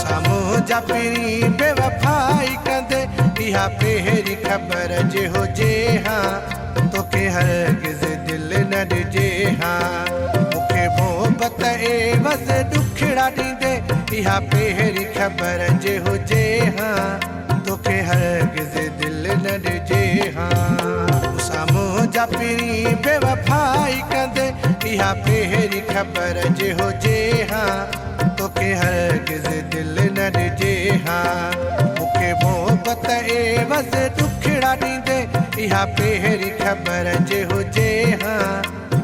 साम्हूं जा पहिरीं बेवफ़ाई कंदे इहा पहिरीं ख़बर जे हुजे हा तोखे हरगिज़ दिलि न ॾिजे हा मूंखे मोहबत एवज़ ॾुखिड़ा ॾींदे इहा पहिरीं ख़बर जे हुजे हा तोखे हरगिज़ दिलि न ॾिजे हा साम्हूं जा पहिरीं बेवफ़ाई कंदे इहा पहिरीं ख़बर जे हुजे हा तोखे हरगिज़ दिलि न ॾिजे हा मूंखे मोहबत एवज़ ॾुखिड़ा ॾींदे इहा पहिरीं ख़बर जे हुजे हा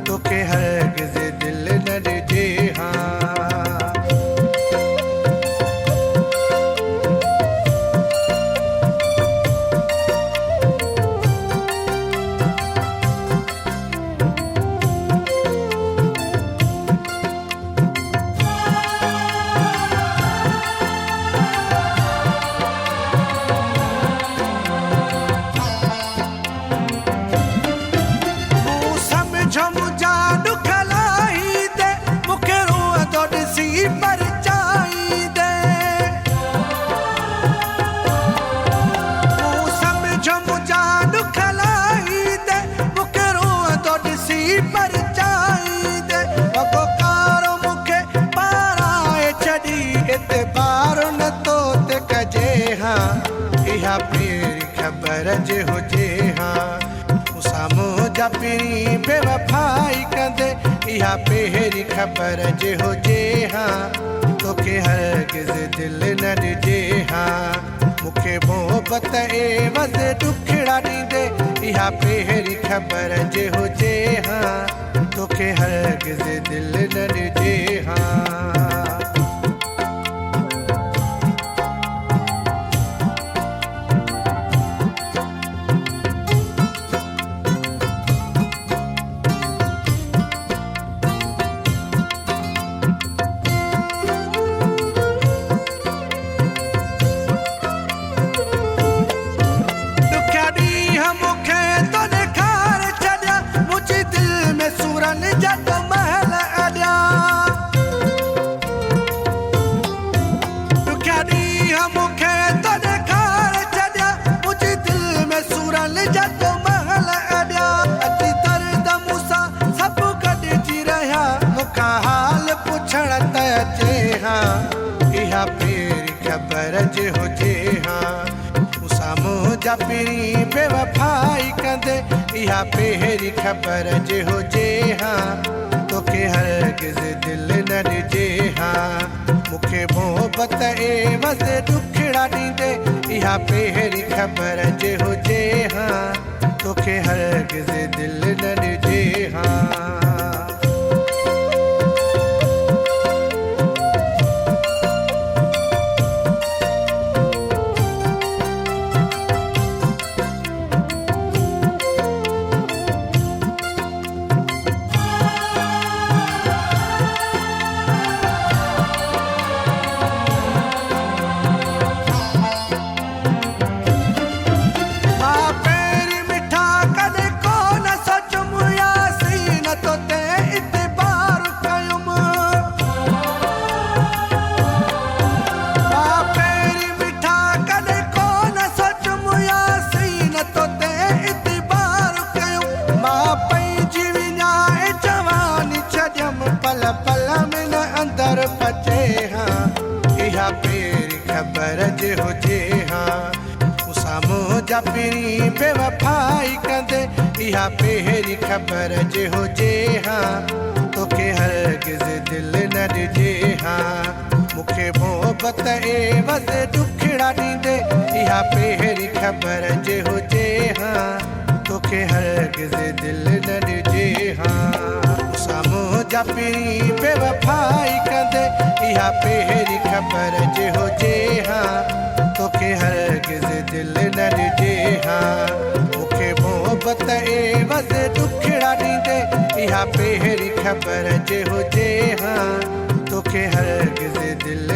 तोखे हरगिज़ दिलि न ॾिजे हा इहा पहिरीं ख़बर जे हुजे हा साम्हूं जा पहिरीं बेवफ़ाई कंदे इहा पहिरीं ख़बर जे हुजे हा तोखे हरगिज़ दिलि न ॾिजे हा मूंखे मोहबत एवज़ ॾुखिड़ा ॾींदे इहा पहिरीं ख़बर जे हुजे हा तोखे हरगिज़ दिलि न ॾिजे हा इहा पहिरीं ख़बर जे हुजे हा साम्हूं जा पहिरीं बेवफ़ाई कंदे इहा पहिरीं ख़बर जे हुजे हा तोखे हरगिज़ दिलि न ॾिजे हा मूंखे मोहबत एवज़ ॾुखिड़ा ॾींदे इहा पहिरीं ख़बर जे हुजे हा तोखे हरगिज़ दिलि न ॾिजे हा इहा पहिरीं ख़बर जे हुजे हा साम्हूं जा पहिरीं बेवफ़ाई कंदे इहा पहिरीं ख़बर जे हुजे हा तोखे हरगिज़ दिलि न ॾिजे हा मूंखे मोहबत एवज़ ॾुखिड़ा ॾींदे इहा पहिरीं ख़बर जे हुजे हा तोखे हरगिज़ दिलि न ॾिजे हा साम्हूं जा पहिरीं बेवफ़ाई कंदे इहा पहिरीं ख़बर जे हुजे हा तोखे हरगिज़ दिलि न ॾिजे हा मूंखे मोहबत एवज़ ॾुखिड़ा ॾींदे इहा पहिरीं ख़बर जे हुजे हा तोखे हरगिज़ दिलि